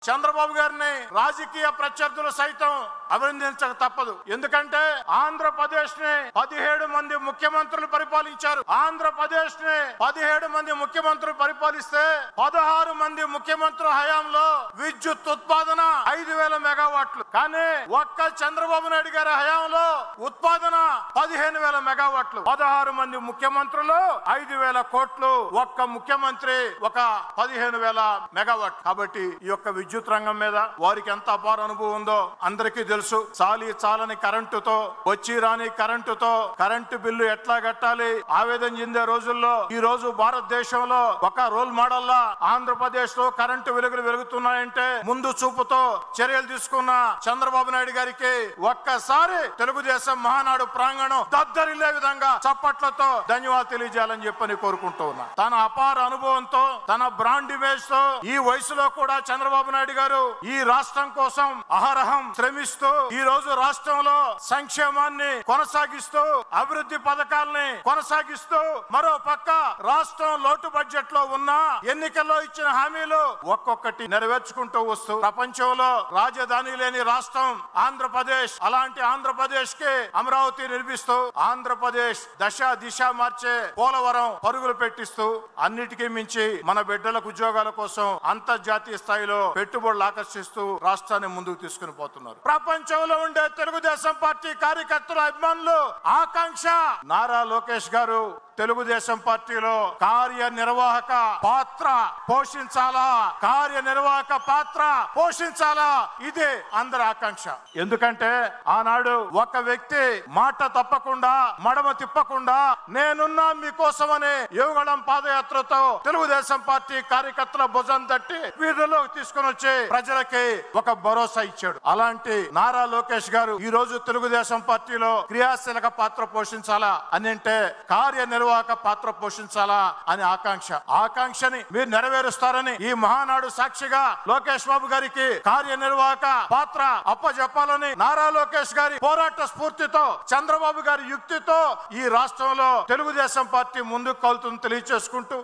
చంద్రబాబు గారిని రాజకీయ ప్రత్యర్థులు సైతం అభినందించక తప్పదు. ఎందుకంటే ఆంధ్రప్రదేశ్ ని 17 మంది ముఖ్యమంత్రులు పరిపాలించారు. ఆంధ్రప్రదేశ్ ని 17 మంది ముఖ్యమంత్రులు పరిపాలిస్తే 16 మంది ముఖ్యమంత్రుల హయాంలో విద్యుత్ ఉత్పాదన 5,000 మెగావాట్లు. కానీ ఒక్క చంద్రబాబు నాయుడు గారి హయాంలో ఉత్పాదన 15,000 మెగావాట్లు. 16 మంది ముఖ్యమంత్రులు 5,000 కోట్లు, ఒక్క ముఖ్యమంత్రి ఒక 15,000 మెగావాట్. కాబట్టి ఈ యొక్క విద్యుత్ రంగం మీద వారికి ఎంత అపార అనుభవం ఉందో అందరికీ తెలుసు. చాలని కరెంటుతో, వచ్చి రాని కరెంటుతో కరెంటు బిల్లు ఎట్లా కట్టాలి ఆవేదన చెందే రోజుల్లో ఈ రోజు భారతదేశంలో ఒక రోల్ మోడల్ లా ఆంధ్రప్రదేశ్ లో కరెంటు వెలుగులు వెలుగుతున్నాయంటే ముందు చూపుతో చర్యలు తీసుకున్న చంద్రబాబు నాయుడు గారికి ఒక్కసారి తెలుగుదేశం మహానాడు ప్రాంగణం దద్దరిల్లే విధంగా చప్పట్లతో ధన్యవాదాలు తెలియజేయాలని చెప్పని కోరుకుంటూ ఉన్నా. తన అపార అనుభవంతో, తన బ్రాండ్ ఇమేజ్ తో ఈ వయసులో కూడా చంద్రబాబు నాయుడు గారు ఈ రాష్ట్రం కోసం అహరహం శ్రమిస్తూ ఈ రోజు రాష్ట్రంలో సంక్షేమాన్ని కొనసాగిస్తూ, అభివృద్ధి పథకాలని కొనసాగిస్తూ, మరో పక్క రాష్ట్రం లోటు బడ్జెట్ లో ఉన్న ఎన్నికల్లో ఇచ్చిన హామీలు ఒక్కొక్కటి నెరవేర్చుకుంటూ వస్తూ ప్రపంచంలో రాజధాని లేని రాష్ట్రం ఆంధ్రప్రదేశ్. అలాంటి ఆంధ్రప్రదేశ్ కి అమరావతి నిర్మిస్తూ ఆంధ్రప్రదేశ్ దిశ మార్చే పోలవరం పరుగులు పెట్టిస్తూ అన్నిటికీ మించి మన బిడ్డలకు ఉద్యోగాల కోసం అంతర్జాతీయ స్థాయిలో పెట్టుబడులు ఆకర్షిస్తూ రాష్ట్రాన్ని ముందుకు తీసుకుని పోతున్నారు. ప్రపంచంలో ఉండే తెలుగుదేశం పార్టీ కార్యకర్తల అభిమానులు ఆకాంక్ష నారా లోకేష్ గారు తెలుగుదేశం పార్టీలో కార్యనిర్వాహక పాత్ర పోషించాలా, ఇదే అందరి ఆకాంక్ష. ఎందుకంటే ఆనాడు ఒక వ్యక్తి మాట తప్పకుండా, మడమ తిప్పకుండా నేనున్నా మీకోసమని యువగళం పాదయాత్రతో తెలుగుదేశం పార్టీ కార్యకర్తల భుజం తట్టి వీధుల్లోకి తీసుకుని వచ్చి ప్రజలకి ఒక భరోసా ఇచ్చాడు. అలాంటి నారా లోకేష్ గారు ఈ రోజు తెలుగుదేశం పార్టీలో క్రియాశీలక పాత్ర పోషించాలా అని అంటే కార్యనిర్వాహక పాత్ర పోషించాలా అని ఆకాంక్షని మీరు నెరవేరుస్తారని ఈ మహానాడు సాక్షిగా లోకేష్ బాబు గారికి కార్యనిర్వాహక పాత్ర అప్పజెప్పాలని నారా లోకేష్ గారి పోరాట స్ఫూర్తితో, చంద్రబాబు గారి యుక్తితో ఈ రాష్ట్రంలో తెలుగుదేశం పార్టీ ముందుకు కలుతుందని తెలియజేసుకుంటూ